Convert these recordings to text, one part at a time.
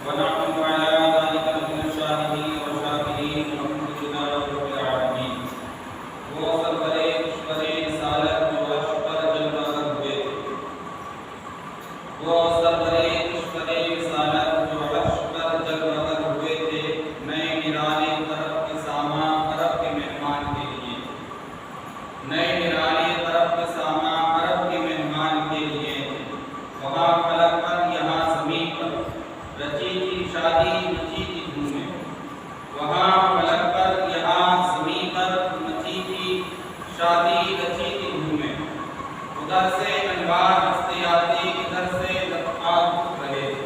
ونحن على ذلك من الشاهدين والشاكرين والحمد لله رب العالمين. وہ سرورے کشورے رسالت جو عرش پر جلوہ گر ہوئے تھے، وہ سرورے کشورے رسالت جو عرش پر جلوہ گر ہوئے تھے، نئے نرانے طرف کے سامان عرب کے مہمان کے لیے، نئے نرانے طرف کے سامان عرب کے مہمان کے لیے. وہاں فلک پر یہاں زمین پر رچی تھی شادی مچی تھی دھومیں، وہاں فلک پر یہاں زمین پر مچی تھی شادی رچی تھی دھومیں. ادھر سے انوار ہنستے آتے، ادھر سے لطفات اٹھ رہے تھے.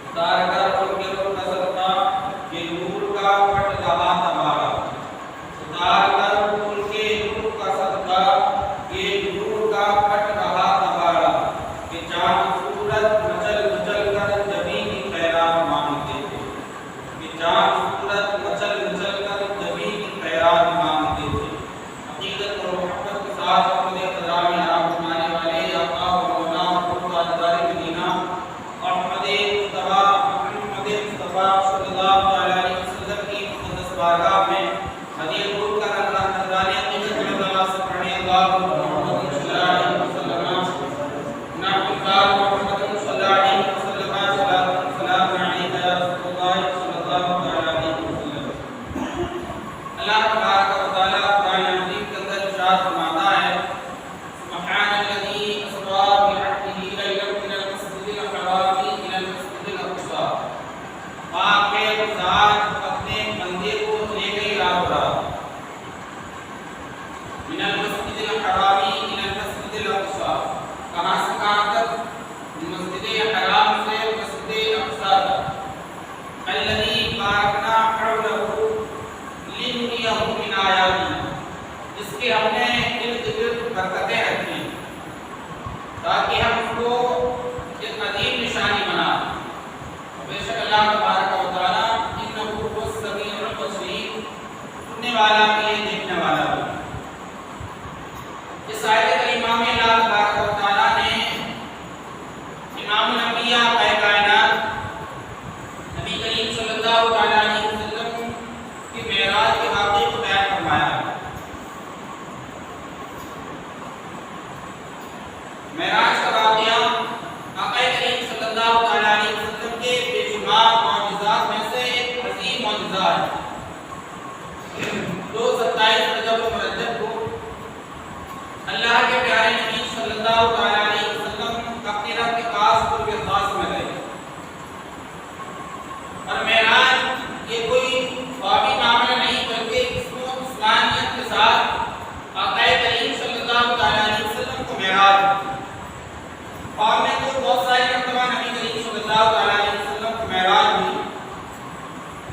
اتار کر ان کے رخ کا صدقہ کہ نور کا پھٹ رہا تمہارا، اتار کر ان کے رخ کا صدقہ کہ نور کا پھٹ رہا تمہارا، کہ چاند سورج مچل مچل کر جبھی کی خیرات مانگتے تھے، کہ چاند سورج مچل مچل کر جبھی کی خیرات مانگتے تھے. عقیدت اور محبت کے ساتھ اپنے احترام نام فرمانے والے آقا و مولا اور تاجدار مدینہ احمد مصطفیٰ محمد مصطفیٰ صلی اللہ علیہ وسلم کی مقدس بارگاہ میں حدیث دور کر اللہ نظرانے عقیدت اللہ سے پڑھنے اللہ محمد صلی اللہ علیہ وسلم نعم محمد صلی اللہ علیہ وسلم سلام علیکہ یا رسول اللہ صلی اللہ علیہ وسلم. اللہ تبارک و تعالیٰ قرآن عظیم کے اندر ارشاد فرماتا ہے سبحان الذی اسریٰ بعبدہ لیلا من المسجد الحرام الی المسجد الاقصی. پاک ہے وہ ذات اپنے بندے کو لے گئی راہ راہ، من المسجد الحرام الی المسجد الاقصی، کہاں سے کہاں تک؟ مسجد حرام سے مسجد اقصی تک. الذی بارکنا حولہ لنریہ من آیاتنا، جس کے ہم نے ارد گرد برکتیں رکھی تاکہ ہم اس کو ایک عظیم نشانی بنا. بے شک اللہ تبارک و تعالیٰ انہ هو السمیع البصیر، سننے والا بھی ہے دیکھنے والا بھی. اس آیت کریمہ میں اللہ تبارک و تعالیٰ نے امام الانبیاء کائنات نبی کریم صلی اللہ علیہ وسلم کی معراج کے واقعے کو بیان فرمایا. معراج کا واقعہ آقا کریم صلی اللہ علیہ وسلم کے بے شمار معجزات میں سے ایک عظیم معجزہ ہے. 27 رجب المرجب کو اللہ کے پیارے نبی صلی اللہ علیہ وسلم اپنے رب کے پاس قرب خاص میں گئے. اور معراج یہ کوئی خوابی معاملہ نہیں بلکہ جسم و جسمانیت کے ساتھ آقا کریم صلی اللہ علیہ وسلم کو معراج. خواب میں تو بہت ساری مرتبہ نبی کریم صلی اللہ علیہ وسلم کو معراج ہوئی.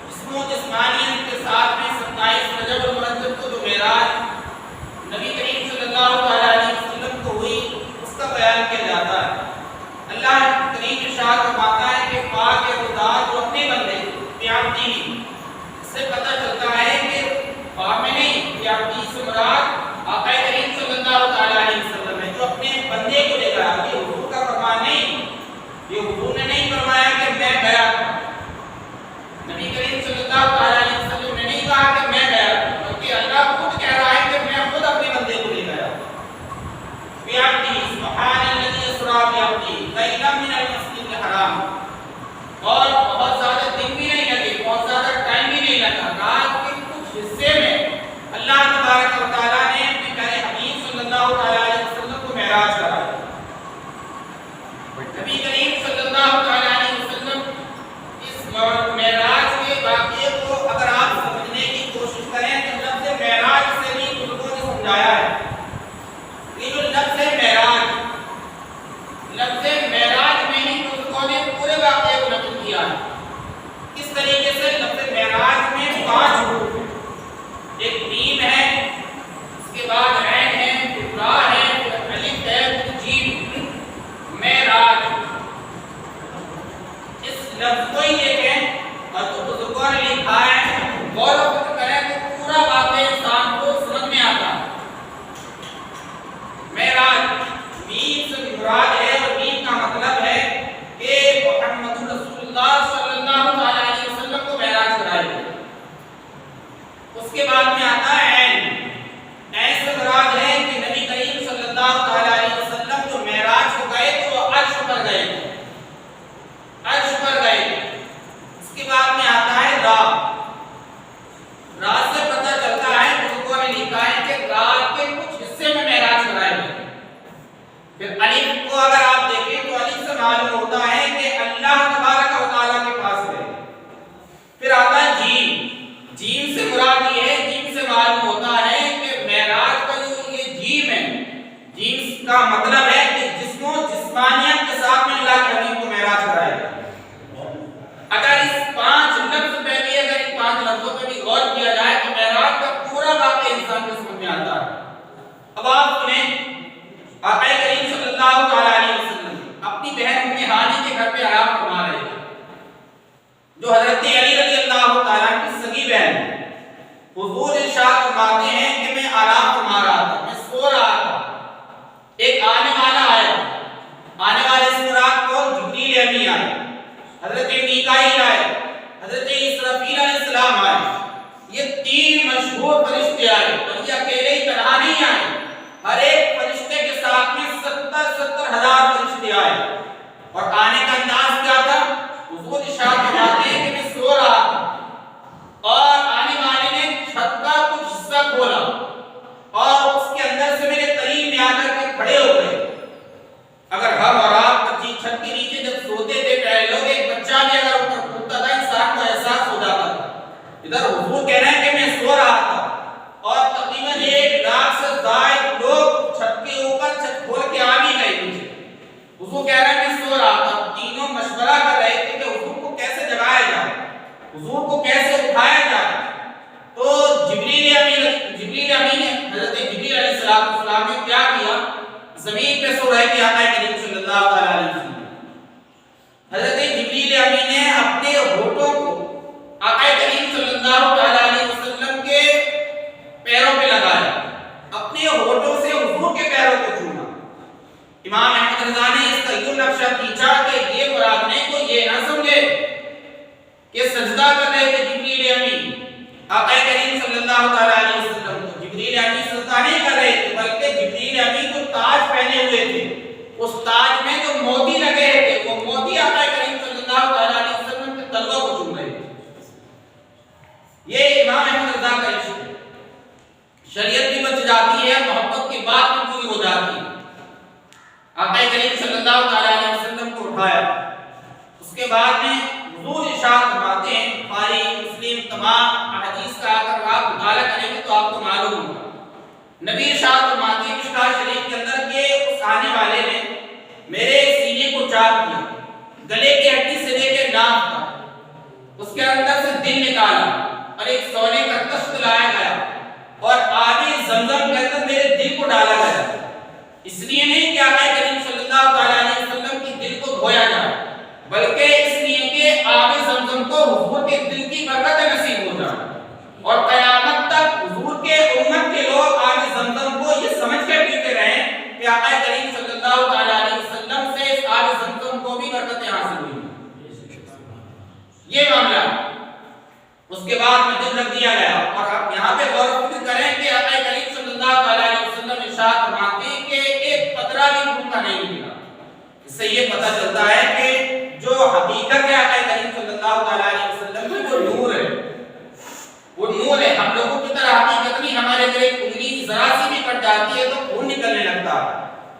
جسم و جسمانیت کے ساتھ میں 27 رجب المرجب کو جو معراج نبی کریم صلی اللہ علیہ وسلم کو ہوئی اس کا بیان کیا جاتا ہے. اللہ کریم ارشاد فرماتا ہے کہ پاک خدا جو اپنے بندے پیابدی، اس سے پتہ چلتا ہے کہ خواب میں نہیں، پیابدی سے مراد آقا کریم صلی اللہ علیہ وسلم ہے جو اپنے بندے کو لے گیا. یہ حضور کا فرمان نہیں، یہ حضور نے نہیں فرمایا کہ میں گیا. نبی کریم صلی اللہ علیہ وسلم نے نہیں کہا کہ میں گیا، بلکہ اللہ خود کہہ رہا ہے کہ میں خود اپنے بندے کو لے گیا. بیابدی سبحان الذی اسریٰ بعبدہ لیلا من المسجد الحرام. اور بہت زیادہ دن بھی نہیں لگے، بہت زیادہ ٹائم بھی نہیں لگا. رات کے کچھ حصے میں اللہ تبارک و تعالیٰ نے اپنے پیارے حبیب صلی اللہ علیہ وسلم کو معراج کرایا. نبی کریم صلی اللہ علیہ وسلم اس معراج کے واقعے کو اگر آپ سمجھنے کی کوشش کریں تو لفظ معراج سے بھی بزرگوں نے سمجھایا ہے. یہ جو لفظ معراج، لفظ معراج میں ہی بزرگوں نے پورے واقعے کو نقل کیا ہے. کس طریقے سے؟ لفظ معراج میں 5 حروف ہیں. ایک میم ہے، اس کے بعد عین ہے، پھر را ہے، پھر الف ہے، پھر جیم. معراج اس لفظ کو ہی دیکھیں اور تو بزرگوں نے لکھا ہے، غور و فکر کریں تو پورا واقعہ انسان کو سمجھ میں آتا ہے. معراج میم سے مراد ہے اور میم کا مطلب ہے کہ محمد رسول اللہ اللہ صلی اللہ علیہ وسلم کو معراج کرائی گئی۔ اس کے بعد میں آتا ہے ایسا مراد ہے کہ نبی کریم صلی اللہ علیہ وسلم جو معراج کو گئے تو وہ عرش پر گئے، عرش پر گئے۔ اس کے بعد میں آتا ہے رات سے پتہ چلتا ہے، بزرگوں نے لکھا ہے کہ رات کے کچھ حصے میں معراج کرایا گیا۔ پھر الف کو اگر آپ دیکھیں تو الف سے معلوم ہوتا ہے کہ اللہ تبارک و تعالیٰ کے پاس ہے۔ پھر آتا ہے جیم، جیم سے مراد یہ ہے، جیم سے معلوم ہوتا ہے کہ معراج کا جو یہ جیم ہے، جیم کا مطلب ہے کہ جسم و جسمانیت کے ساتھ میں اللہ کے حبیب کو معراج کرایا گیا۔ اگر اس 5 لفظ پہ بھی، اگر ان 5 لفظوں پہ بھی غور کیا جائے تو معراج کا پورا واقعہ انسان کے سمجھ میں آتا ہے۔ اب آپ سنیں، آقا کریم صلی اللہ علیہ وسلم اپنی بہن ام ہانی کے گھر پہ آرام فرما رہے تھے، جو حضرت علی رضی اللہ تعالیٰ کی سگی بہن ہے۔ حضور ارشاد فرماتے ہیں کہ میں آرام فرما رہا تھا، میں سو رہا تھا، ایک آنے والا آیا، آنے والے سے مراد کو جبریل امین آئے، حضرت میکائیل آئے، حضرت اسرافیل علیہ السلام آئے۔ یہ 3 مشہور فرشتے آئے، اور یہ اکیلے ہی تنہا نہیں آئے، ہر ایک فرشتے کے ساتھ میں 70 ہزار فرشتے آئے۔ اور آنے کا انداز کیا تھا؟ حضور ارشاد فرماتے ہیں کہ میں سو رہا تھا اور آنے والے نے چھت کا کچھ حصہ کھولا اور اس کے اندر سے میرے قریب میں آ کر کے کھڑے ہو گئے۔ اگر ہم اور آپ چھت کے نیچے جب سوتے تھے پہلے لوگ، ایک بچہ بھی اگر اوپر کودتا تھا انسان کو احساس ہو جاتا تھا۔ ادھر حضور کہہ رہے ہیں کہ میں سو رہا تھا اور تقریباً 1 لاکھ سے زائد لوگ چھت کے اوپر چھت کھول کے آ بھی گئے نیچے۔ حضور کہہ رہے ہیں میں سو رہا تھا، تینوں مشورہ کر رہے تھے کہ حضور کو کیسے جگایا جائے، حضور کو کیسے اٹھایا جائے۔ تو جبریل امین حضرت جبریل علیہ السلام نے کیا کیا؟ زمین پہ سو رہے تھے آقا کریم صلی اللہ علیہ وسلم۔ حضرت جبریل امین نے اپنے ہونٹوں کو آقا کریم صلی اللہ علیہ وسلم کے پیروں پہ لگایا، اپنے ہونٹوں سے حضور کے پیروں کو چوما۔ امام احمد رضا نے اس کا یوں نقشہ کھینچا کہ یہ مراد نے کو یہ نہ سمجھے کہ سجدہ کر رہے تھے جبریل امین آقا کریم صلی اللہ علیہ وسلم کو، جبریل امین سجدہ نہیں کر رہے تھے، بلکہ جبریل امین جو تاج پہنے ہوئے تھے، اس تاج میں جو موتی لگے تھے، وہ موتی آقا کریم صلی اللہ علیہ وسلم کے تلووں کو چوم رہے تھے۔ یہ امام احمد رضا کا عشق ہے، شریعت بھی بچ جاتی ہے، محبت کی بات بھی پوری ہو جاتی ہے۔ آقا کریم صلی اللہ علیہ وسلم کو اٹھایا، اس کے بعد میں حضور ارشاد فرماتے ہیں، بخاری مسلم تمام احادیث کا اگر آپ مطالعہ کریں گے تو آپ کو معلوم ہوگا، نبی ارشاد فرماتے ہیں مشکاۃ شریف کے اندر کہ اس آنے والے نے میرے سینے کو چاک کیا، گلے کی ہڈی سے لے کے ناک تک، اس کے اندر سے دل نکالا اور ایک سونے کا تخت لایا گیا اور آبی زمزم کے اندر میرے دل کو ڈالا گیا، اس لیے نہیں کہ آقا کریم صلی اللہ علیہ وسلم کی دل کو دھویا جائے، بلکہ اس لیے کہ آب زمزم کو حضور کے دل کی برکت نصیب ہو جائے اور قیامت تک حضور کے امت کے لوگ آب زمزم کو یہ سمجھ کر پیتے رہیں کہ آقا کریم صلی اللہ علیہ وسلم سے اس آب زمزم کو بھی برکتیں حاصل ہوئی۔ یہ معاملہ اس کے بعد میں دل رکھ دیا گیا، اور آپ یہاں پہ غور و فکر کریں کہ آقا کریم صلی اللہ علیہ وسلم ارشاد فرماتے ہیں کہ ایک قطرہ بھی خون کا نہیں نکلا۔ اس سے یہ پتہ چلتا ہے کہ جو حقیقت ہے آقا کریم صلی اللہ علیہ وسلم میں وہ نور ہے، وہ نور ہے۔ ہم لوگوں کی طرح حقیقت نہیں، ہمارے اندر ایک انگلی ذرا سی بھی کٹ جاتی ہے تو خون نکلنے لگتا ہے۔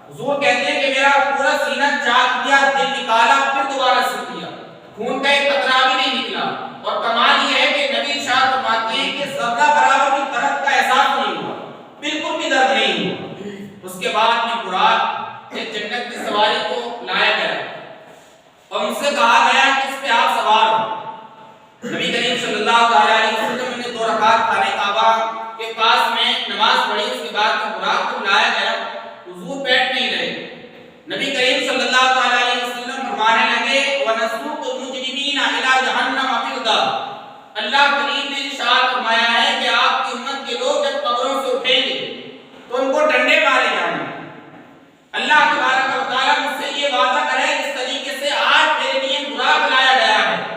حضور کہتے ہیں کہ میرا پورا سینہ چاک کیا، دل نکالا، پھر دوبارہ سل دیا، خون کا ایک قطرہ بھی نہیں نکلا۔ اور کمال یہ ہے کہ نبی ارشاد فرماتے ہیں کہ ذرہ برابر بھی درد کا احساس نہیں ہوا، بالکل بھی درد نہیں ہوا۔ اس کے بعد میں براق ایک جنت کی سواری کو لایا گیا اور ان سے کہا گیا کہ اس پہ آپ سوار ہو۔ نبی کریم صلی اللہ علیہ وسلم نے 2 رکعت خانہ کعبہ کے پاس میں نماز پڑھی، اس کے بعد میں براق کو لایا گیا، حضور بیٹھ نہیں رہے۔ نبی کریم صلی اللہ علیہ وسلم فرمانے لگے وَنَسُوقُ الْمُجْرِمِينَ إِلَى جَهَنَّمَ وَرْدًا، اللہ کریم نے ارشاد فرمایا ہے کہ آپ کی امت کے لوگ جب قبروں سے اٹھیں گے تو ان کو ڈنڈے مارے جائیں گے۔ اللہ تبارک و تعالیٰ مجھ سے یہ وعدہ کرے جس طریقے سے آج میرے لیے براق لایا گیا ہے،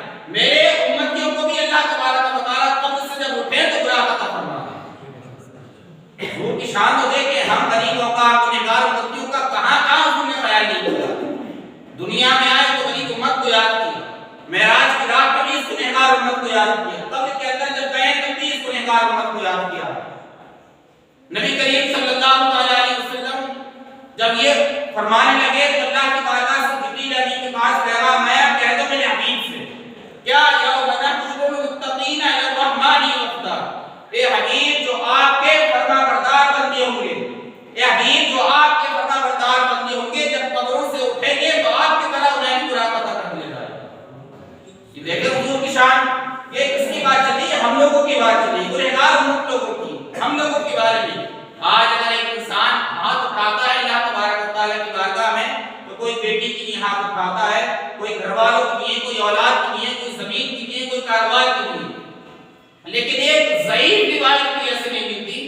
اس گنہگار امت کو یاد کیا، قبر کے اندر جب گئے تب بھی اس گنہگار امت کو یاد کیا۔ نبی کریم صلی اللہ علیہ وسلم جب یہ فرمانے لگے تو اللہ کی بارگاہ سے جبریل امین کے پاس پیغام آیا، کہہ دو میرے حبیب سے، کیا یوم نحشر المتقین الی الرحمن وفدا، اے حبیب جو آپ کے فرما بردار بندے ہوں گے، اے حبیب جو آپ کے فرما بردار بندے ہوں گے جب قبروں سے اٹھیں گے تو آپ کی طرح انہیں براق عطا کر دیا جائے گا۔ یہ دیکھیں حضور کی شان، یہ کس کی بات چلی ہے؟ ہم لوگوں کی بات چلی، گنہگار امت لوگوں کی، ہم لوگوں کے بارے میں۔ آج اگر ایک انسان ہاتھ اٹھاتا ہے اللہ تبارک و تعالیٰ کی بارگاہ میں تو کوئی بیٹی کے لیے ہاتھ اٹھاتا ہے، کوئی گھر والوں کے لیے، کوئی اولاد کے لیے، کوئی زمین کے لیے، کوئی کاروبار کے لیے، لیکن ایک ضعیف روایت بھی ایسے نہیں ملتی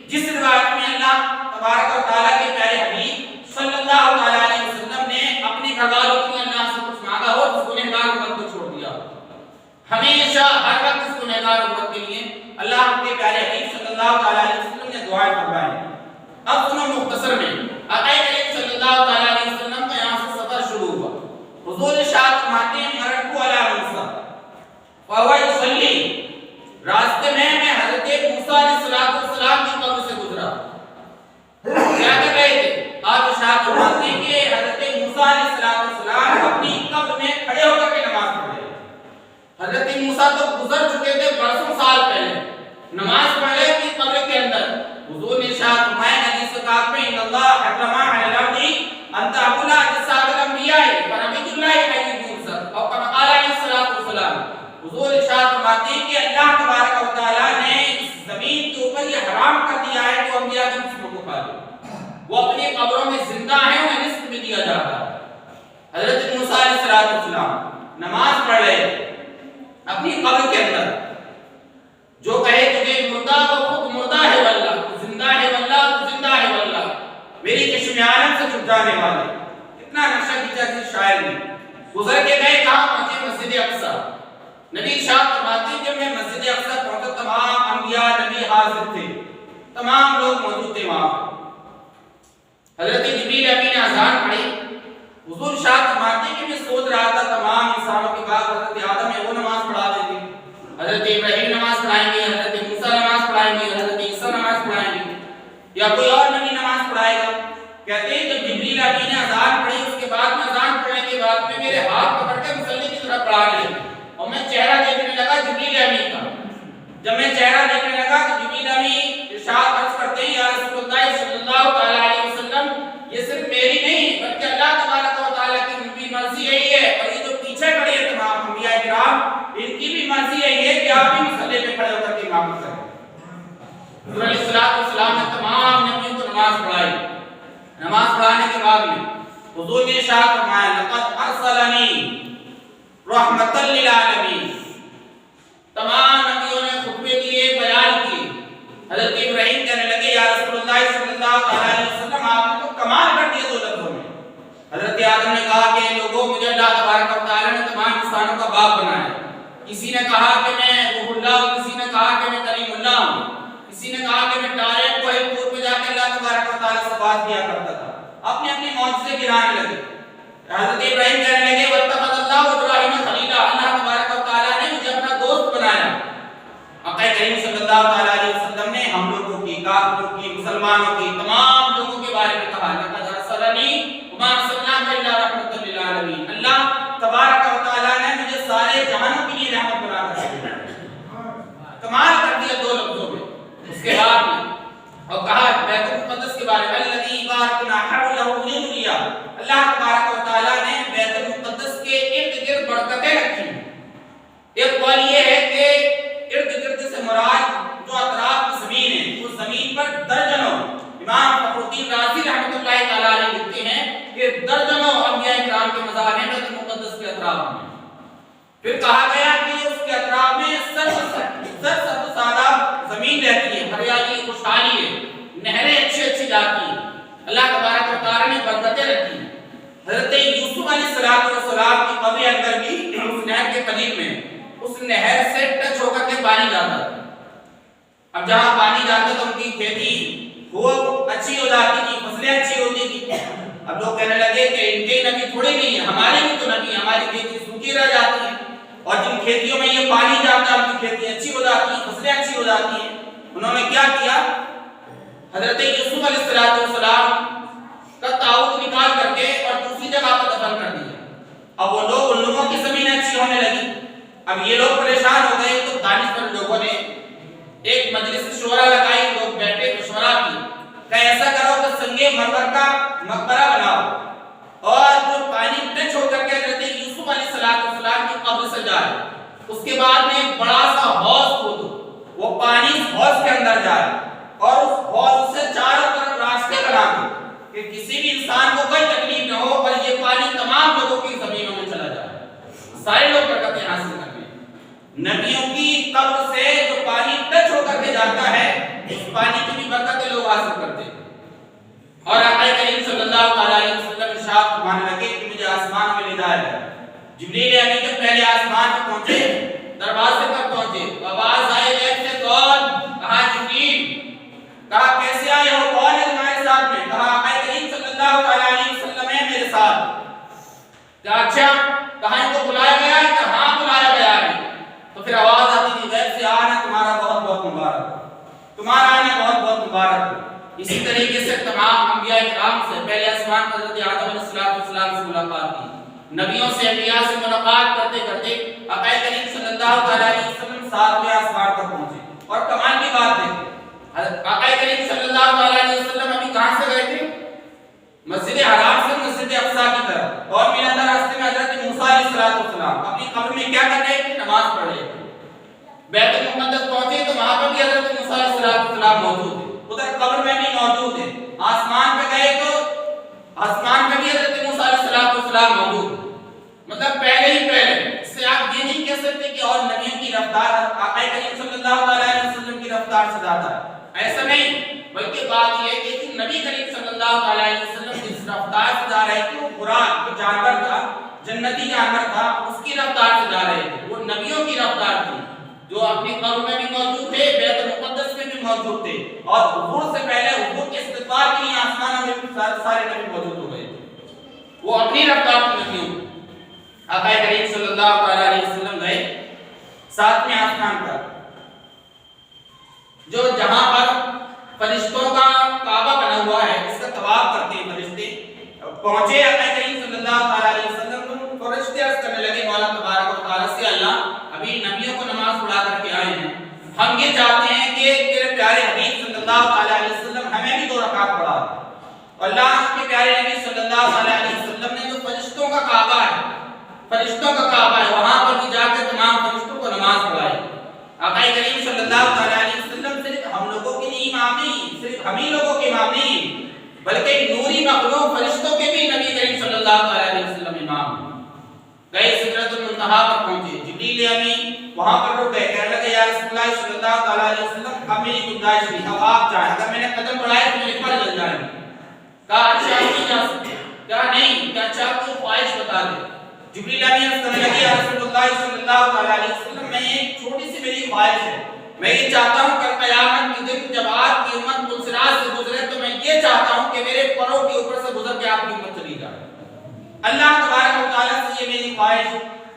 جس روایت میں اللہ تبارک و تعالیٰ کے پیارے حبیب صلی اللہ علیہ وسلم نے اپنے گھر والوں کے لیے اللہ سے کچھ مانگا اور اس گنہگار امت کو چھوڑ دیا۔ ہمیشہ ہر وقت اس گنہگار امت کے لیے اللہ کے پیارے حبیب صلی اللہ علیہ وسلم نے دعائیں فرمائیں۔ اب سنو مختصر میں، آقا کریم صلی اللہ علیہ وسلم کا یہاں سے سفر شروع ہوا۔ حضور ارشاد فرماتے ہیں مررت علی موسیٰ فہو یصلی، راستے میں حضرت موسیٰ علیہ السلام کی قبر سے گزرا۔ کیا کر رہے تھے؟ آپ ارشاد فرماتے ہیں کہ حضرت موسیٰ علیہ السلام اپنی قبر میں کھڑے ہو کر کے نماز پڑھ رہے تھے۔ حضرت موسیٰ تو گزر چکے تھے برسوں سال پہلے، نماز پڑھ رہے تھے قبر کے اندر۔ حضور نے ارشاد فرمایا حدیث پاک میں ان اللہ حرم علی الارض ان تاکل اجساد الانبیاء فنبی اللہ حی یرزق، اور کما قال علیہ السلام، حضور ارشاد فرماتے ہیں کہ اللہ تبارک و تعالی نے اس زمین کے اوپر یہ حرام کر دیا ہے کہ انبیاء کے جسموں کو کھا لیں، وہ اپنی قبروں میں زندہ ہیں، انہیں رزق بھی دیا جاتا ہے۔ حضرت موسیٰ علیہ السلام نماز پڑھ رہے اپنی قبر کے اندر، جو کہے تجھے مردہ وہ خود مردہ ہے واللہ، تو زندہ ہے واللہ، تو زندہ ہے واللہ، میری چشم عالم سے چھپ جانے والے، اتنا نقشہ کھینچا کسی شاعر نے۔ گزر کے گئے کہاں پہنچے؟ مسجد اقصیٰ۔ نبی ارشاد فرماتے ہیں جب میں مسجد اقصیٰ پہنچا تمام انبیاء نبی حاضر تھے، تمام لوگ موجود تھے وہاں۔ حضرت جبریل امین نے اذان پڑھی۔ حضور ارشاد فرماتے ہیں کہ میں سوچ رہا تھا تمام انسانوں کے بعد حضرت آدم ہے وہ نماز پڑھا دیتے، حضرت ابراہیم نماز پڑھائیں گے، حضرت موسیٰ نماز پڑھائیں گے، حضرت عیسیٰ نماز پڑھائیں گے، یا کوئی اور نبی نماز پڑھائے گا۔ کہتے ہیں جب جبریل امین نے اذان پڑھی اس کے بعد میں اذان پڑھنے کے بعد میں میرے ہاتھ پکڑ کے مصلی کی طرف بڑھا لے اور میں چہرہ دیکھنے لگا جبریل امین کا۔ جب میں چہرہ دیکھنے لگا تو جبریل امین ارشاد عرض کرتے ہیں یا رسول اللہ صلی اللہ علیہ وسلم، یہ صرف میری نہیں بلکہ اللہ تبارک و تعالیٰ کی مرضی یہی ہے، اور یہ جو پیچھے کھڑے ہیں تمام انبیاء کرام ان کی بھی مرضی یہی ہے کہ آپ بھی مصلی پہ کھڑے ہو کر کے امامت کریں۔ حضور علیہ السلام نے تمام نبیوں کو نماز پڑھائی۔ نماز پڑھانے کے بعد میں حضور نے ارشاد فرمایا لقد ارسلنی رحمۃ للعالمین، تمام نبیوں نے خطبے دیے، بیان کیے۔ حضرت ابراہیم کہنے لگے یا رسول اللہ صلی اللہ علیہ وسلم آپ نے تو کمال کر دیا دو لفظوں میں۔ حضرت آدم نے کہا کہ لوگوں مجھے اللہ تبارک و تعالیٰ نے تمام انسانوں کا باپ بنایا، کسی نے کہا کہ میں روح اللہ ہوں، کسی نے کہا کہ میں کلیم اللہ ہوں، کسی نے کہا کہ میں ٹارے کوہ طور پہ جا کے اللہ تبارک و تعالیٰ سے بات کیا کرتا تھا، اپنے اپنے معجزے گرانے لگے۔ حضرت ابراہیم کہنے لگے واتخذ اللہ ابراہیم خلیلا، اللہ تبارک و تعالیٰ نے مجھے اپنا دوست بنایا۔ آقا کریم صلی اللہ علیہ وسلم نے ہم لوگوں کی، کافروں کی، مسلمانوں کی، تمام لوگوں کے بارے میں کہا لقد ارسلنی وما ارسلناک الا رحمۃ للعالمین، اللہ تبارک و تعالیٰ نے مجھے سارے جہانوں کے لیے رحمت بنا کر بھیجا۔ کمال کر دیا دو لفظوں میں۔ اس کے بعد میں اور کہا بیت المقدس کے بارے میں الذی بارکنا حولہ لنریا، اللہ تبارک و تعالیٰ نے بیت المقدس کے ارد گرد برکتیں رکھی۔ ایک قول یہ ہے کہ ارد گرد سے مراد جو اطراف کی زمین ہے، اس زمین پر درجنوں، امام فخر الدین رازی رحمۃ اللہ تعالیٰ علیہ لکھتے ہیں کہ درجنوں انبیاء کرام کے مزار ہیں بیت المقدس کے اطراف میں۔ پھر کہا گیا کہ اس کے اطراف میں سرسبز ساداب زمین رہتی ہے، ہریالی خوشحالی ہے، نہریں اچھی اچھی جاتی ہیں، اللہ تبارک و تعالیٰ نے برکتیں رکھی۔ حضرت یوسف علیہ السلام کی قبر اندر بھی اس نہر کے قریب میں اس نہر سے ٹچ ہو کر کے پانی جاتا تھا۔ اب جہاں پانی جاتا تو ان کی کھیتی وہ اچھی ہو جاتی تھی، فصلیں اچھی ہوتی تھی۔ اب لوگ کہنے لگے کہ ان کے نبی تھوڑے نہیں ہیں، ہمارے بھی تو نبی، ہماری کھیتی سوکھی رہ جاتی ہے۔ اور جن کھیتیوں میں یہ پانی جاتا ہے ان کی کھیتی اچھی ہو جاتی ہیں، فصلیں اچھی ہو جاتی ہیں۔ انہوں نے کیا کیا؟ حضرت یوسف علیہ السلام کا تابوت نکال کر کے اور دوسری جگہ پر دفن کر دیا۔ اب وہ لوگ، ان لوگوں کی زمین اچھی ہونے لگی، اب یہ لوگ پریشان ہو گئے، تو دانشور لوگوں نے ایک مجلس شورا لگائی، لوگ بیٹھے مشورہ کی کہ ایسا کرو کہ سنگے مرمر کا مقبرہ بناؤ اور جو پانی ٹچ ہو کر کے حضرت یوسف علیہ السلام کی قبر سے جائے، اس کے بعد میں ایک بڑا سا حوض کھودو، وہ پانی اس حوض کے اندر جائے اور اس حوض سے چاروں طرف راستے بنا دو کہ کسی بھی انسان کو کوئی تکلیف نہ ہو، اور یہ پانی تمام لوگوں کی زمینوں میں چلا جائے، سارے لوگ برکتیں حاصل کریں۔ نبیوں کی قبر سے جو پانی ٹچ ہو کر کے جاتا ہے، اس پانی کی بھی برکتیں لوگ حاصل کرتے ہیں۔ اور آقا کریم صلی اللہ علیہ وسلم ارشاد فرمانے لگے کہ مجھے آسمان میں لے جایا گیا۔ جبریل امین جب پہلے آسمان پر پہنچے، دروازے پر پہنچے، آواز آئی غیب سے، کون؟ کہا جبریل۔ کہا کیسے آئے ہو، کون ہے تمہارے ساتھ میں؟ کہا آقا کریم صلی اللہ علیہ وسلم ہے میرے ساتھ۔ کہا اچھا، کہا ان کو بلایا گیا ہے؟ کہا ہاں بلایا گیا ہے۔ تو پھر آواز آتی تھی غیب سے، آنا تمہارا بہت بہت مبارک، تمہارا آنا بہت بہت مبارک۔ اسی طریقے سے تمام انبیاء کرام سے پہلے آسمان پر حضرت آدم علیہ السلام سے ملاقات کی، نبیوں سے انبیاء سے ملاقات کرتے کرتے آقا کریم صلی اللہ علیہ وسلم ساتویں آسمان پر پہنچے۔ اور کمال کی بات ہے، آقا کریم صلی اللہ علیہ وسلم ابھی کہاں سے گئے تھے؟ مسجد حرام سے مسجد اقصی کی طرف، اور میرا راستے میں حضرت موسیٰ علیہ السلام اپنی قبر میں کیا کر رہے تھے؟ نماز پڑھ رہے تھے۔ بیت المقدس پہنچے تو وہاں پر بھی حضرت موسیٰ علیہ السلام موجود تھے، ادھر قبر میں بھی موجود ہیں۔ آسمان پہ گئے تو آسمان پہ بھی حضرت موسیٰ علیہ السلام موجود، مطلب پہلے ہی پہلے۔ اس سے آپ یہ نہیں کہہ سکتے کہ اور نبیوں کی رفتار آقا کریم صلی اللہ علیہ وسلم کی رفتار سے زیادہ ہے، ایسا نہیں، بلکہ بات یہ ہے کہ نبی کریم صلی اللہ علیہ وسلم جس رفتار سے جا رہے تھے، وہ براق جو جانور تھا، جنتی جانور تھا، اس کی رفتار سے جا رہے تھے، وہ نبیوں کی رفتار تھی جو اپنی قبر میں بھی موجود تھے، بیت المقدس میں بھی موجود تھے، اور حضور سے پہلے حضور کے استقبال کے لیے آسمانوں میں بھی سارے نبی موجود ہو گئے تھے، وہ اپنی رفتار کی نبیوں۔ آقا کریم صلی اللہ علیہ وسلم گئے ساتویں آسمان پر، جو جہاں پر فرشتوں کا کعبہ بنا ہوا ہے، اس کا طواف کرتے ہیں فرشتے، پہنچے آقا کریم صلی اللہ علیہ وسلم تو فرشتے عرض کرنے لگے مولا تبارک و تعالیٰ سے، اللہ ابھی نبیوں کو نماز پڑھا کر کے آئے ہیں، ہم یہ چاہتے ہیں کہ تیرے پیارے حبیب صلی اللہ علیہ وسلم ہمیں بھی 2 رکعت پڑھا دیں۔ اللہ کے پیارے نبی صلی اللہ علیہ وسلم نے جو فرشتوں کا کعبہ ہے، فرشتوں کا کعبہ ہے، وہاں پر بھی جا کے تمام فرشتوں کو نماز پڑھائی۔ آقا کریم صلی اللہ علیہ وسلم صرف ہم لوگوں کے لیے امام نہیں، صرف ہم ہی لوگوں کے امام نہیں، بلکہ نوری مخلوق فرشتوں کے بھی نبی کریم صلی اللہ علیہ وسلم امام ہیں۔ گئے سدرۃ المنتہا پر پہنچے، جبریل امین وہاں پر رک گئے، کہنے لگے یا رسول اللہ صلی اللہ علیہ وسلم اب میری گنجائش نہیں، اب آپ جائیں، اگر میں نے قدم بڑھائے تو میرے پر جل جائیں گے۔ کہا اچھا نہیں جا سکتے، کہا نہیں، کہا اچھا آپ کو خواہش بتا دے۔ جبریل امین کہنے لگے یا رسول اللہ صلی اللہ علیہ وسلم میں ایک چھوٹی سی میری خواہش ہے، میں یہ چاہتا ہوں کہ قیامت کے دن جب آپ کی امت پلسرات سے گزرے تو میں یہ چاہتا ہوں کہ میرے پروں کے اوپر سے گزر کے آپ کی امت چلی جائے۔ اللہ تبارک و تعالیٰ سے یہ میری خواہش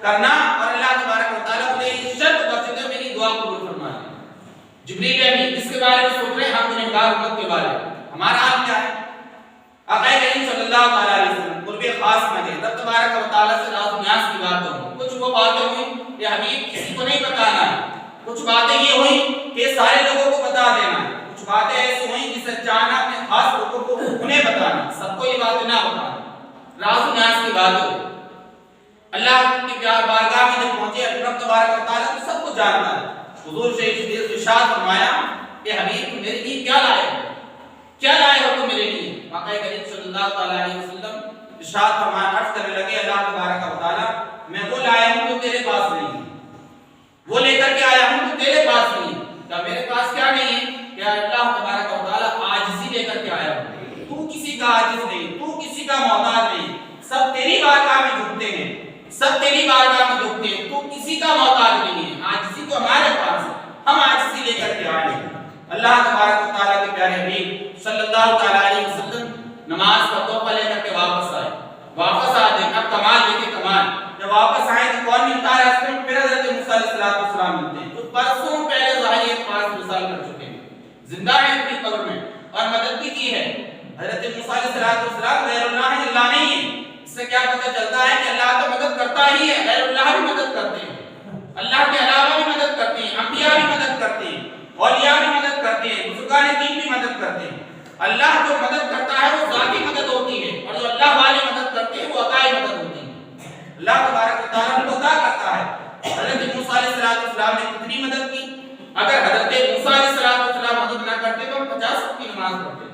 کرنا، اور اللہ تبارک و تعالیٰ مجھے یہ شرط بخش دے، میری دعا قبول فرما لے۔ جبریل امین کس کے بارے میں سوچ رہے ہیں؟ ہم گنہگار امت کے بارے میں، ہمارا حال کیا ہے؟ آقا کریم صلی اللہ علیہ وسلم قرب خاص میں گئے، رب تبارک و تعالیٰ سے راز و نیاز کی بات ہو، کچھ وہ باتیں ہوئی کہ حبیب کسی کو نہیں بتانا ہے، کچھ باتیں یہ ہوئی کہ سارے لوگوں کو بتا دینا ہے، کچھ باتیں ایسی ہوئی جسے جانا اپنے خاص لوگوں کو انہیں بتانا، سب کو یہ باتیں نہ بتانا، راز و نیاز کی بات ہو۔ اللہ کی پیار بارگاہ میں جب پہنچے، رب تبارک و تعالیٰ تو سب کو جانتا ہے۔ حضور سے ارشاد فرمایا کہ حبیب میرے لیے کیا لائے ہو، کیا لائے ہو تم میرے لیے؟ آقا کریم صلی اللہ علیہ وسلم ارشاد فرمایا، عرض کرنے لگے اللہ تبارک و تعالیٰ میں وہ لایا ہوں جو تیرے پاس نہیں ہے، وہ لے کر کے آیا ہوں جو تیرے پاس نہیں ہے۔ کیا میرے پاس کیا نہیں ہے؟ کہ اللہ تبارک و تعالیٰ عاجزی لے کر کے آیا ہوں، تو کسی کا عاجز نہیں، تو کسی کا محتاج نہیں، سب تیری بارگاہ میں جھکتے ہیں، سب تیری بارگاہ میں جھکتے ہیں، تو کسی کا محتاج نہیں ہے، عاجزی تو ہمارے پاس ہے، ہم عاجزی لے کر کے آئے ہیں۔ اللہ تبارک و تعالیٰ کے پیارے حبیب صلی اللہ علیہ وسلم نماز کا تحفہ لے کر کے واپس آئے، واپس آتے اب کمال دیکھے کمال، جب واپس آئے تو کون ملتا ہے راستے میں؟ پھر علیہ السلام ملتے ہیں جو برسوں پہلے ظاہر یہ 5 مثال کر چکے ہیں، زندہ ہیں اپنی قبر میں اور مدد بھی کی ہے۔ حضرت موسیٰ علیہ السلام غیر اللہ ہے، اللہ نہیں ہے۔ اس سے کیا پتہ چلتا ہے کہ اللہ تو مدد کرتا ہی ہے، غیر اللہ بھی مدد کرتے ہیں، اللہ کے علاوہ بھی مدد کرتے ہیں، انبیاء بھی مدد کرتے ہیں، اولیاء بھی مدد کرتے ہیں، بزرگان دین بھی مدد کرتے ہیں۔ اللہ جو مدد کرتا ہے وہ ذاتی مدد ہوتی ہے، اور جو اللہ والے مدد کرتے ہیں وہ عطائی مدد ہوتی ہے۔ اللہ تبارک و تعالیٰ کو عطا کرتا ہے۔ حضرت موسیٰ علیہ السلام نے کتنی مدد کی؟ اگر حضرت موسیٰ علیہ السلام مدد نہ کرتے تو ہم 50 وقت کی نماز پڑھتے۔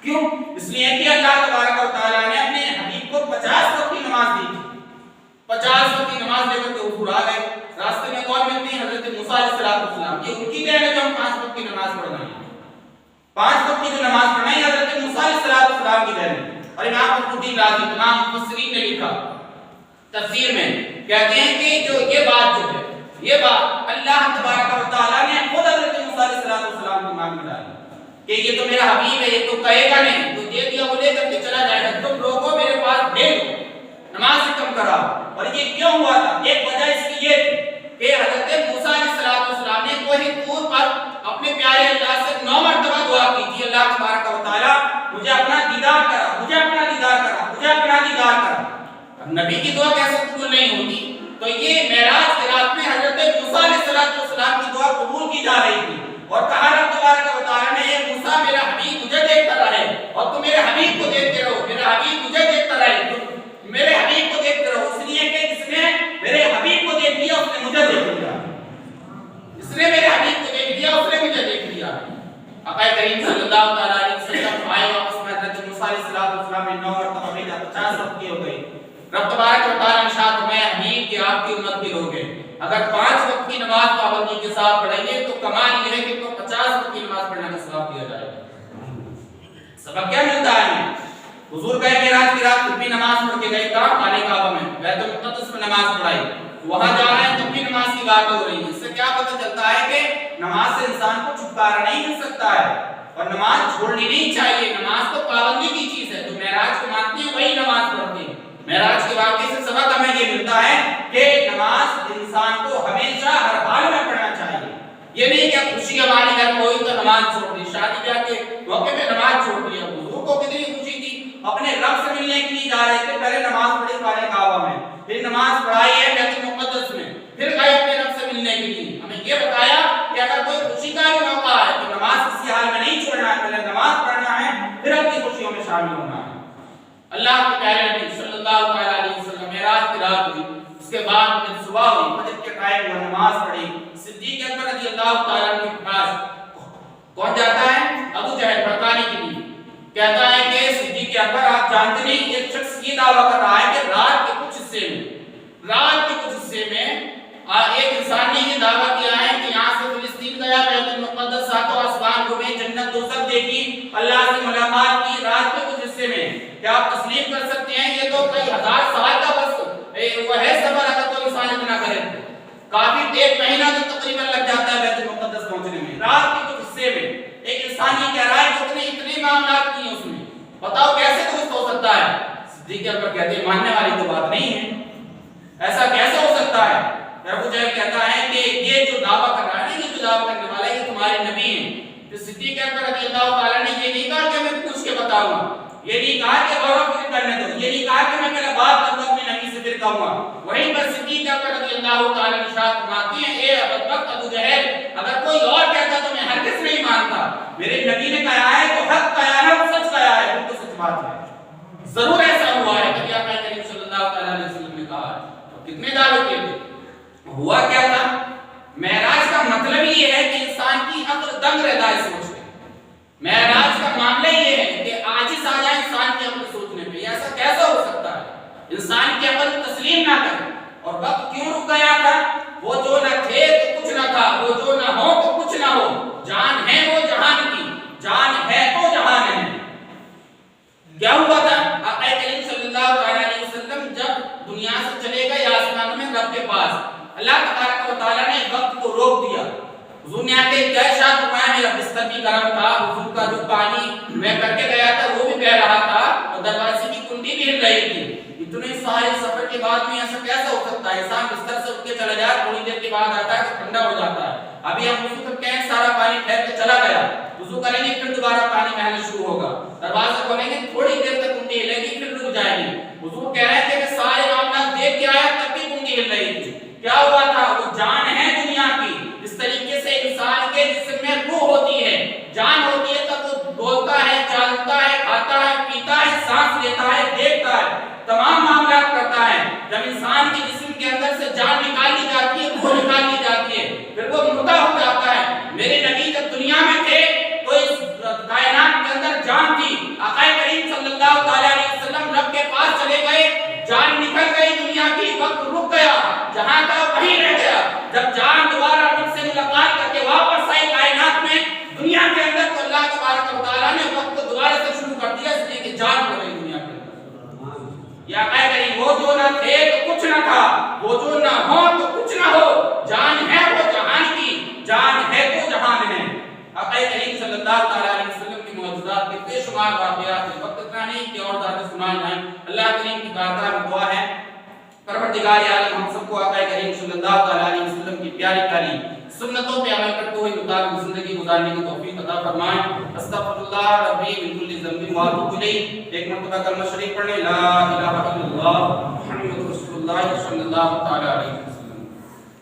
کیوں؟ اس لیے کہ اللہ تبارک و تعالیٰ نے اپنے حبیب کو 50 وقت کی نماز دی تھی۔ 50 وقت کی نماز لے کر کے حضور آ گئے، راستے میں کون ملتے ہیں؟ حضرت موسیٰ علیہ السلام۔ یہ ان کی دین ہے جو ہم 5 وقت کی نماز پڑھ رہے ہیں۔ 5 وقت کی جو نماز پڑھنا ہے حضرت موسیٰ علیہ السلام کی دین ہے۔ اور امام قرطبی راضی تمام مفسرین نے لکھا تفسیر میں، کہتے ہیں کہ جو یہ بات جو ہے، یہ بات اللہ تبارک و تعالیٰ نے خود حضرت موسیٰ علیہ السلام کے مان میں ڈالی کہ یہ تو میرا حبیب ہے، یہ تو کہے گا نہیں، تو دے دیا وہ لے کر کے چلا جائے گا، تم لوگوں میرے پاس بھیجو، نماز سے کم کراؤ۔ اور یہ کیوں ہوا تھا؟ ایک وجہ اس کی یہ تھی کہ حضرت موسیٰ علیہ السلام نے کوہ طور پر اپنے پیارے اللہ سے 9 مرتبہ دعا کی تھی، اللہ تبارک و تعالیٰ مجھے اپنا دیدار کرا، مجھے اپنا دیدار کرا، مجھے اپنا دیدار کرا۔ اب نبی کی دعا کیسے قبول نہیں ہوتی؟ تو یہ معراج کی رات میں حضرت موسیٰ علیہ السلام کی دعا قبول کی جا رہی تھی، اور کہا رب تبارک و تعالیٰ نے، اے موسیٰ میرا حبیب مجھے دیکھتا رہے اور تم میرے حبیب کو دیکھتے رہو، میرا حبیب مجھے دیکھتا رہے، تم میرے حبیب کو دیکھتے رہو۔ اس لیے کہ جس نے میرے حبیب کو دیکھ لیا اس نے مجھے دیکھ لیا، جس نے میرے حبیب کو دیکھ لیا اس نے مجھے دیکھ لیا۔ آقا کریم صلی اللہ تعالیٰ علیہ وسلم آئے واپس میں، حضرت موسیٰ علیہ السلام نے 9 مرتبہ بھیجا، 50 وقت کی ہو گئی۔ رب تبارک و تعالیٰ نے ارشاد فرمایا حبیب کہ آپ کی امت کے لوگ ہیں، اگر 5 وقت کی نماز پابندی کے ساتھ پڑھیں گے تو کمال یہ ہے کہ تو 50 وقت کی نماز پڑھنے کا ثواب دیا جائے گا۔ سبق کیا ملتا ہے ہمیں؟ حضور گئے معراج کی رات، بھی نماز پڑھ کے گئے کہاں؟ خانہ کعبہ میں، بیت المقدس میں نماز پڑھائی، وہاں جا رہے ہیں تب بھی نماز کی بات ہو رہی ہے۔ اس سے کیا پتہ چلتا ہے کہ نماز سے انسان کو چھٹکارا نہیں مل سکتا ہے، اور نماز چھوڑنی نہیں چاہیے۔ نماز تو پابندی کی چیز ہے، جو معراج کو مانتے ہیں وہی نماز پڑھتے ہیں۔ معراج کے واقعے سے سبق ہمیں یہ ملتا ہے کہ نماز انسان کو ہمیشہ ہر حال میں پڑھنا چاہیے۔ یہ نہیں کہ خوشی ہمارے گھر میں ہوئی تو نماز چھوڑ دی، شادی بیاہ کے موقع پہ نماز چھوڑ دی۔ حضور کو کتنی خوشی تھی، اپنے رب سے ملنے کے لیے جا رہے تھے، پہلے نماز پڑھی خانہ کعبہ میں، پھر نماز پڑھائی ہے بیت المقدس میں، پھر گئے اپنے رب سے ملنے کے لیے۔ ہمیں یہ بتایا کہ اگر کوئی خوشی کا بھی موقع ہے تو نماز کسی حال میں نہیں چھوڑنا ہے، پہلے نماز پڑھنا ہے، پھر اپنی خوشیوں میں شامل ہونا ہے۔ اللہ کے پیارے نبی صلی اللہ علیہ وسلم معراج کی رات ہوئی، اس کے بعد جب صبح ہوئی، فجر کے ٹائم وہ نماز پڑھی، صدیق اکبر رضی اللہ تعالیٰ عنہ کے پاس کون جاتا ہے؟ ابو جہل بھڑکانے کے لیے، کہتا ہے کہ صدیق اکبر آپ جانتے نہیں، ایک شخص یہ دعویٰ کر رہا ہے کہ رات کے کچھ حصے میں ایک انسان نے یہ دعویٰ کیا ہے کہ یہاں سے فلسطین گیا، بیت المقدس، ساتوں آسمان گھومے، جنت دوزخ دیکھی، اللہ سے ملاقات کی، رات کے کچھ حصے میں۔ کیا آپ تسلیم کر سکتے ہیں؟ یہ تو کئی ہزار سال کا بس وہ ہے سفر، اگر کوئی انسان اتنا کرے کافی 1 مہینہ تو تقریباً لگ جاتا ہے بیت المقدس پہنچنے میں، رات کے کچھ حصے میں۔ ایک انسان یہ کہہ رہا ہے کہ اتنے معاملات کی ہیں اس میں، بتاؤ کیسے درست ہو سکتا ہے؟ صدیق اکبر کہتے ہیں ماننے والی تو بات نہیں ہے، ایسا کیسے ہو سکتا ہے؟ ابو جہل کہتا ہے کہ یہ جو دعویٰ کر رہا ہے نا، یہ جو دعویٰ کرنے والا ہے یہ تمہارے نبی ہیں۔ پھر صدیق اکبر رضی اللہ تعالیٰ نے یہ نہیں کہا کہ میں پوچھ کے بتاؤں گا، یہ نہیں کہا کہ غور و فکر کرنے دو، یہ نہیں کہا کہ میں پہلے بات کروں گا اپنے نبی سے پھر کہوں گا۔ وہیں پر صدیق اکبر رضی اللہ تعالیٰ نے ارشاد فرماتے ہیں اے ابو جہل، اگر کوئی اور کہتا تو میں ہرگز نہیں مانتا، میرے نبی نے کہا ہے تو حق کہا ہے، سچ کہا ہے، بالکل سچ بات ہے، ضرور ایسا ہوا ہے کہ آقا کریم صلی اللہ تعالیٰ علیہ وسلم نے کہا ہے۔ کتنے دعوے کیے تھے، ہوا کیا تھا؟ معراج کا مطلب یہ ہے کہ انسان کی عقل دنگ رہتا ہے سوچ کے۔ معراج کا معاملہ یہ ہے کہ عاجز آ جائے انسان کی عقل سوچنے پہ، ایسا کیسا ہو سکتا ہے؟ انسان کی عقل تسلیم نہ کرے۔ اور وقت کیوں رک گیا تھا؟ وہ جو نہ تھے تو کچھ نہ تھا، وہ جو نہ ہو تو کچھ نہ ہو، جان ہے وہ جہان کی، جان ہے تو جہان ہے۔ کیا ہوا تھا؟ آقا کریم صلی اللہ علیہ وسلم جب دنیا سے چلے گئے آسمان میں رب کے پاس، اللہ تبارک و تعالیٰ نے وقت کو روک دیا۔ حضور نے آتے کیا ارشاد فرمایا، میرا بستر بھی گرم تھا، حضور کا جو پانی میں کر کے گیا تھا وہ بھی بہ رہا تھا، اور دروازے کی کنڈی بھی ہل رہی تھی۔ اتنے سارے سفر کے بعد میں ایسا کیسا ہو سکتا ہے؟ انسان بستر سے اٹھ کے چلا جائے، تھوڑی دیر کے بعد آتا ہے تو ٹھنڈا ہو جاتا ہے۔ ابھی ہم وضو کرتے ہیں، سارا پانی ٹھہر کے چلا گیا، وضو کریں گے پھر دوبارہ پانی بہنا شروع ہوگا، دروازہ کھولیں گے تھوڑی دیر تک کنڈی ہلے گی پھر رک جائے گی۔ حضور کہہ رہے تھے کہ سارے معاملات دیکھ کے آیا تب بھی کنڈی ہل رہی تھی۔ کیا ہوا تھا؟ وہ جان ہے دنیا کی۔ اس طریقے سے انسان کے جسم میں روح ہوتی ہے، جان ہوتی ہے، تب وہ بولتا ہے، چلتا ہے، کھاتا ہے، پیتا ہے، سانس لیتا ہے، دیکھتا ہے، تمام معاملات کرتا ہے۔ جب انسان کے جسم کے اندر سے جان نکال لی جاتی ہے، روح نکال لی جاتی ہے، پھر وہ مردہ ہو جاتا ہے۔ میرے نبی جب دنیا میں تھے تو اس کائنات کے اندر جان تھی۔ آقا کریم صلی اللہ تعالی علیہ وسلم رب کے پاس چلے گئے، جان نکل گئی دنیا کی، وقت رک گیا، جہاں تھا وہیں رہ گیا۔ جب جان دوبارہ رب سے ملاقات کر کے واپس آئی کائنات میں، دنیا کے اندر، تو اللہ تبارک و تعالیٰ نے وقت کو دوبارہ سے شروع کر دیا، اس لیے کہ جان پڑ گئی دنیا کے اندر۔ یا آقا کریم وہ جو نہ تھے تو کچھ نہ تھا، وہ جو نہ ہو تو کچھ نہ ہو، جان ہے وہ جہان کی، جان ہے تو جہان ہے۔ آقا کریم صلی اللہ تعالی علیہ وسلم کی معجزات کے بے شمار واقعات ہیں، وقت اتنا نہیں کہ اور زیادہ سنا جائیں۔ اللہ کریم کی بارگاہ میں دعا ہے، پروردگار عالم ہم سب کو آقا کریم صلی اللہ تعالی علیہ وسلم کی پیاری پیاری سنتوں پہ عمل کرتے ہوئے مطابق زندگی گزارنے کی توفیق عطا فرمائے۔ استغفر اللہ ربی من کل ذنب واتوب الیہ۔ ایک مرتبہ کلمہ شریف پڑھ لیں، لا الہ الا اللہ محمد رسول اللہ صلی اللہ تعالی علیہ وسلم۔